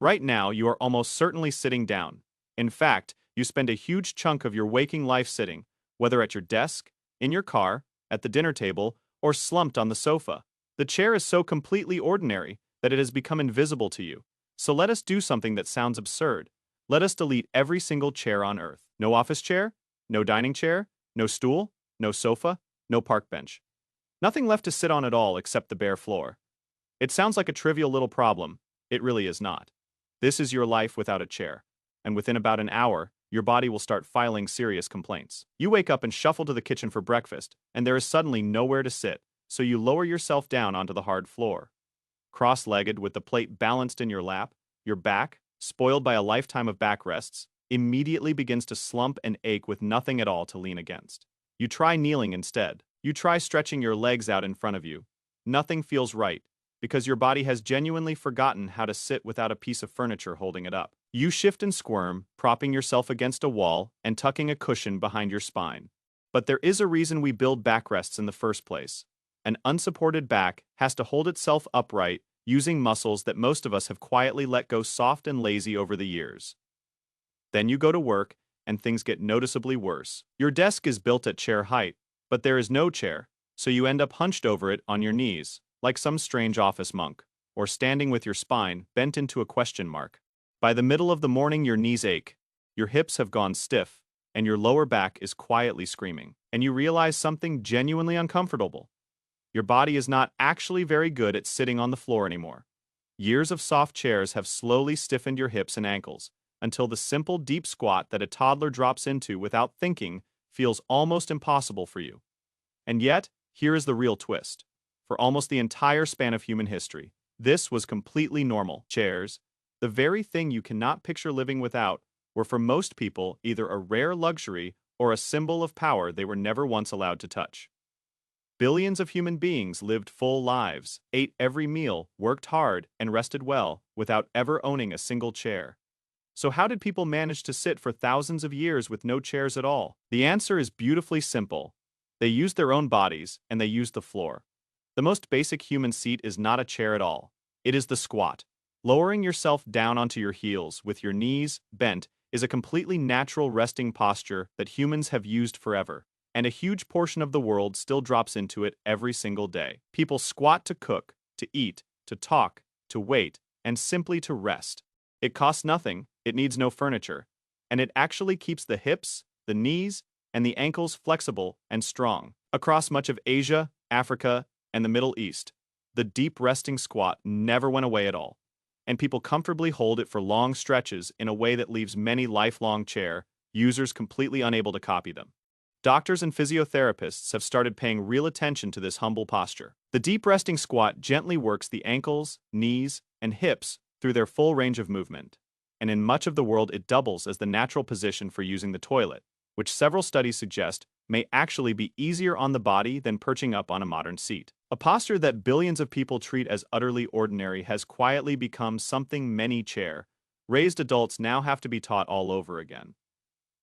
Right now, you are almost certainly sitting down. In fact, you spend a huge chunk of your waking life sitting, whether at your desk, in your car, at the dinner table, or slumped on the sofa. The chair is so completely ordinary that it has become invisible to you. So let us do something that sounds absurd. Let us delete every single chair on earth. No office chair, no dining chair, no stool, no sofa, no park bench. Nothing left to sit on at all except the bare floor. It sounds like a trivial little problem. It really is not. This is your life without a chair. And within about an hour, your body will start filing serious complaints. You wake up and shuffle to the kitchen for breakfast, and there is suddenly nowhere to sit, so you lower yourself down onto the hard floor. Cross-legged with the plate balanced in your lap, your back, spoiled by a lifetime of backrests, immediately begins to slump and ache with nothing at all to lean against. You try kneeling instead. You try stretching your legs out in front of you. Nothing feels right, because your body has genuinely forgotten how to sit without a piece of furniture holding it up. You shift and squirm, propping yourself against a wall and tucking a cushion behind your spine. But there is a reason we build backrests in the first place. An unsupported back has to hold itself upright using muscles that most of us have quietly let go soft and lazy over the years. Then you go to work, and things get noticeably worse. Your desk is built at chair height, but there is no chair, so you end up hunched over it on your knees, like some strange office monk, or standing with your spine bent into a question mark. By the middle of the morning, your knees ache, your hips have gone stiff, and your lower back is quietly screaming. And you realize something genuinely uncomfortable. Your body is not actually very good at sitting on the floor anymore. Years of soft chairs have slowly stiffened your hips and ankles, until the simple deep squat that a toddler drops into without thinking feels almost impossible for you. And yet, here is the real twist. For almost the entire span of human history, this was completely normal. Chairs, the very thing you cannot picture living without, were for most people either a rare luxury or a symbol of power they were never once allowed to touch. Billions of human beings lived full lives, ate every meal, worked hard, and rested well, without ever owning a single chair. So how did people manage to sit for thousands of years with no chairs at all? The answer is beautifully simple. They used their own bodies, and they used the floor. The most basic human seat is not a chair at all. It is the squat. Lowering yourself down onto your heels with your knees bent is a completely natural resting posture that humans have used forever, and a huge portion of the world still drops into it every single day. People squat to cook, to eat, to talk, to wait, and simply to rest. It costs nothing, it needs no furniture, and it actually keeps the hips, the knees, and the ankles flexible and strong. Across much of Asia, Africa, and the Middle East, the deep resting squat never went away at all, and people comfortably hold it for long stretches in a way that leaves many lifelong chair users completely unable to copy them. Doctors and physiotherapists have started paying real attention to this humble posture. The deep resting squat gently works the ankles, knees, and hips through their full range of movement, and in much of the world it doubles as the natural position for using the toilet, which several studies suggest may actually be easier on the body than perching up on a modern seat. A posture that billions of people treat as utterly ordinary has quietly become something many chair-raised adults now have to be taught all over again.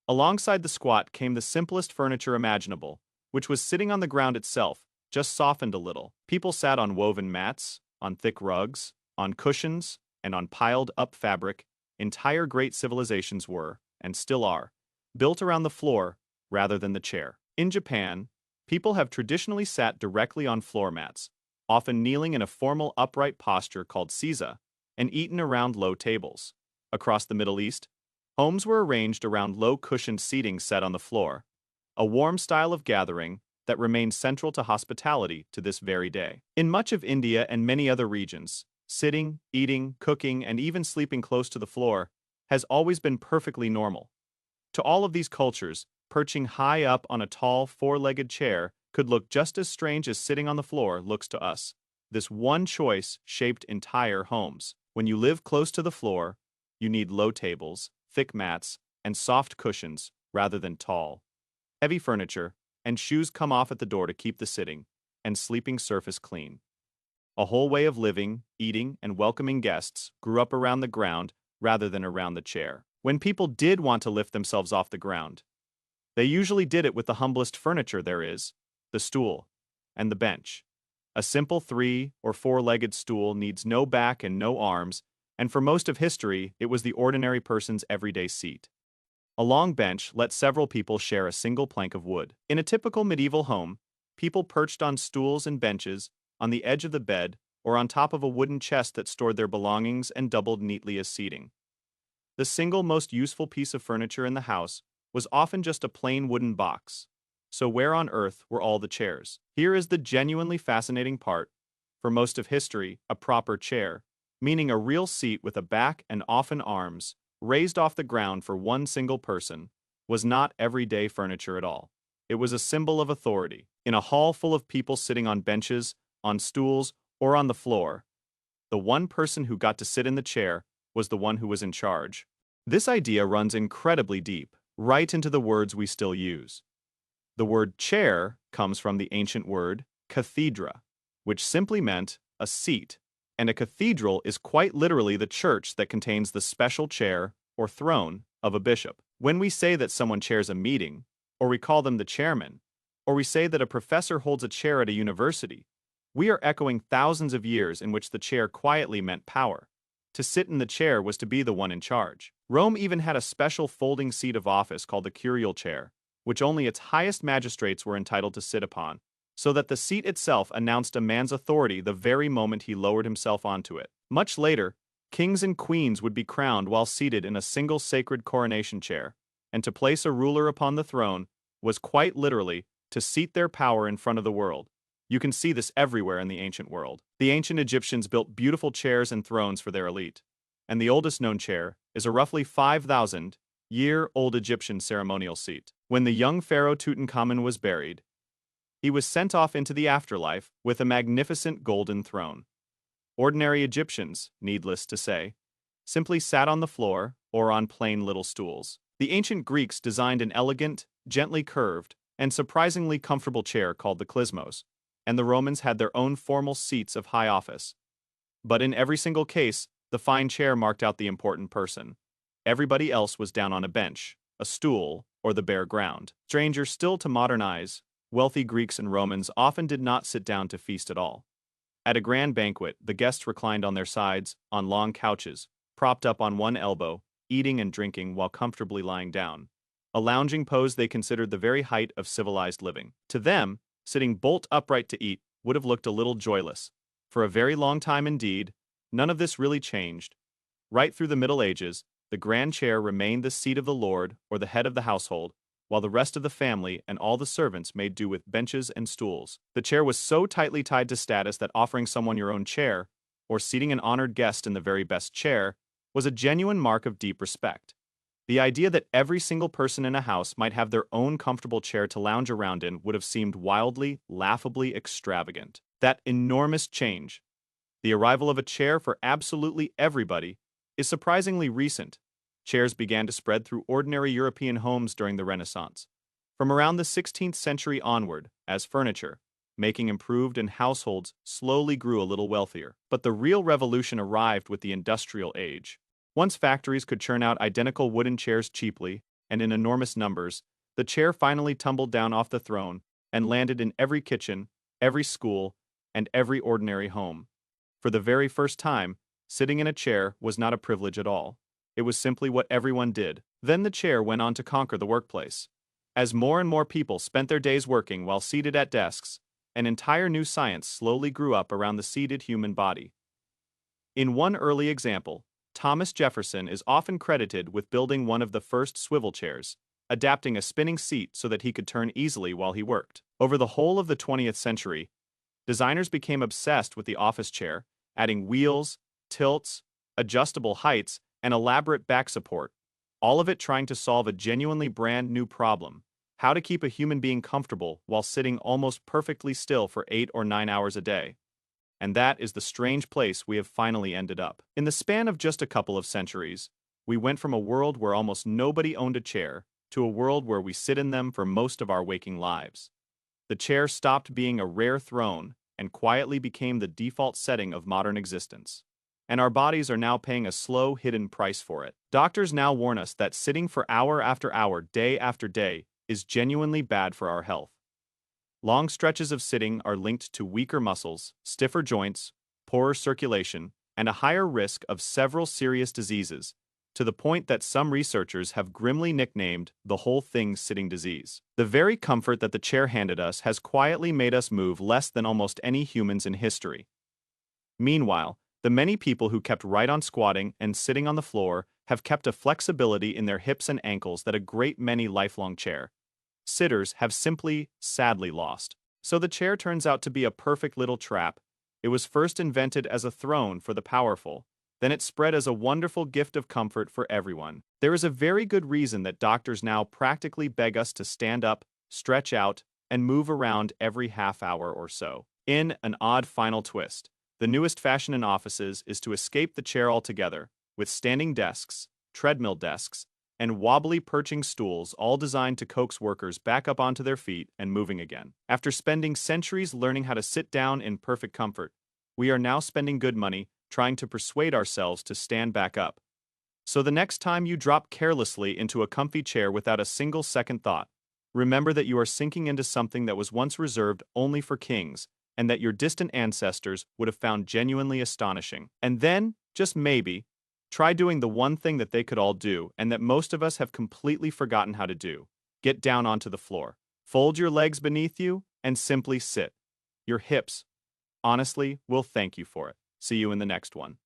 Alongside the squat came the simplest furniture imaginable, which was sitting on the ground itself, just softened a little. People sat on woven mats, on thick rugs, on cushions, and on piled-up fabric. Entire great civilizations were, and still are, built around the floor rather than the chair. In Japan, people have traditionally sat directly on floor mats, often kneeling in a formal upright posture called seiza, and eaten around low tables. Across the Middle East, homes were arranged around low-cushioned seating set on the floor, a warm style of gathering that remains central to hospitality to this very day. In much of India and many other regions, sitting, eating, cooking, and even sleeping close to the floor has always been perfectly normal. To all of these cultures, perching high up on a tall, four-legged chair could look just as strange as sitting on the floor looks to us. This one choice shaped entire homes. When you live close to the floor, you need low tables, thick mats, and soft cushions rather than tall, heavy furniture, and shoes come off at the door to keep the sitting and sleeping surface clean. A whole way of living, eating, and welcoming guests grew up around the ground rather than around the chair. When people did want to lift themselves off the ground, they usually did it with the humblest furniture there is, the stool and the bench. A simple 3- or 4-legged stool needs no back and no arms and for most of history, it was the ordinary person's everyday seat. A long bench let several people share a single plank of wood. In a typical medieval home, people perched on stools and benches, on the edge of the bed, or on top of a wooden chest that stored their belongings and doubled neatly as seating. The single most useful piece of furniture in the house was often just a plain wooden box. So where on earth were all the chairs? Here is the genuinely fascinating part. For most of history, a proper chair, meaning a real seat with a back and often arms, raised off the ground for one single person, was not everyday furniture at all. It was a symbol of authority. In a hall full of people sitting on benches, on stools, or on the floor, the one person who got to sit in the chair was the one who was in charge. This idea runs incredibly deep, right into the words we still use. The word chair comes from the ancient word cathedra, which simply meant a seat, and a cathedral is quite literally the church that contains the special chair or throne of a bishop. When we say that someone chairs a meeting, or we call them the chairman, or we say that a professor holds a chair at a university, we are echoing thousands of years in which the chair quietly meant power. To sit in the chair was to be the one in charge. Rome even had a special folding seat of office called the curial chair, which only its highest magistrates were entitled to sit upon, so that the seat itself announced a man's authority the very moment he lowered himself onto it. Much later, kings and queens would be crowned while seated in a single sacred coronation chair, and to place a ruler upon the throne was quite literally to seat their power in front of the world. You can see this everywhere in the ancient world. The ancient Egyptians built beautiful chairs and thrones for their elite, and the oldest known chair is a roughly 5,000-year-old Egyptian ceremonial seat. When the young pharaoh Tutankhamun was buried, he was sent off into the afterlife with a magnificent golden throne. Ordinary Egyptians, needless to say, simply sat on the floor or on plain little stools. The ancient Greeks designed an elegant, gently curved, and surprisingly comfortable chair called the klizmos, and the Romans had their own formal seats of high office. But in every single case, the fine chair marked out the important person. Everybody else was down on a bench, a stool, or the bare ground. Stranger still to modern eyes, wealthy Greeks and Romans often did not sit down to feast at all. At a grand banquet, the guests reclined on their sides, on long couches, propped up on one elbow, eating and drinking while comfortably lying down. A lounging pose they considered the very height of civilized living. To them, sitting bolt upright to eat would have looked a little joyless. For a very long time indeed, none of this really changed. Right through the Middle Ages, the grand chair remained the seat of the lord or the head of the household, while the rest of the family and all the servants made do with benches and stools. The chair was so tightly tied to status that offering someone your own chair, or seating an honored guest in the very best chair, was a genuine mark of deep respect. The idea that every single person in a house might have their own comfortable chair to lounge around in would have seemed wildly, laughably extravagant. That enormous change, the arrival of a chair for absolutely everybody, is surprisingly recent. Chairs began to spread through ordinary European homes during the Renaissance. From around the 16th century onward, as furniture, making improved and households slowly grew a little wealthier. But the real revolution arrived with the industrial age. Once factories could churn out identical wooden chairs cheaply and in enormous numbers, the chair finally tumbled down off the throne and landed in every kitchen, every school, and every ordinary home. For the very first time, sitting in a chair was not a privilege at all. It was simply what everyone did. Then the chair went on to conquer the workplace. As more and more people spent their days working while seated at desks, an entire new science slowly grew up around the seated human body. In one early example, Thomas Jefferson is often credited with building one of the first swivel chairs, adapting a spinning seat so that he could turn easily while he worked. Over the whole of the 20th century, designers became obsessed with the office chair, adding wheels, tilts, adjustable heights, and elaborate back support, all of it trying to solve a genuinely brand new problem: how to keep a human being comfortable while sitting almost perfectly still for 8 or 9 hours a day. And that is the strange place we have finally ended up. In the span of just a couple of centuries, we went from a world where almost nobody owned a chair to a world where we sit in them for most of our waking lives. The chair stopped being a rare throne and quietly became the default setting of modern existence. And our bodies are now paying a slow, hidden price for it. Doctors now warn us that sitting for hour after hour, day after day, is genuinely bad for our health. Long stretches of sitting are linked to weaker muscles, stiffer joints, poorer circulation, and a higher risk of several serious diseases, to the point that some researchers have grimly nicknamed the whole thing sitting disease. The very comfort that the chair handed us has quietly made us move less than almost any humans in history. Meanwhile, the many people who kept right on squatting and sitting on the floor have kept a flexibility in their hips and ankles that a great many lifelong chair sitters have simply, sadly lost. So the chair turns out to be a perfect little trap. It was first invented as a throne for the powerful, then it spread as a wonderful gift of comfort for everyone. There is a very good reason that doctors now practically beg us to stand up, stretch out, and move around every half hour or so. In an odd final twist, the newest fashion in offices is to escape the chair altogether, with standing desks, treadmill desks, and wobbly perching stools, all designed to coax workers back up onto their feet and moving again. After spending centuries learning how to sit down in perfect comfort, we are now spending good money trying to persuade ourselves to stand back up. So the next time you drop carelessly into a comfy chair without a single second thought, remember that you are sinking into something that was once reserved only for kings, and that your distant ancestors would have found genuinely astonishing. And then, just maybe, try doing the one thing that they could all do and that most of us have completely forgotten how to do. Get down onto the floor. Fold your legs beneath you and simply sit. Your hips, honestly, will thank you for it. See you in the next one.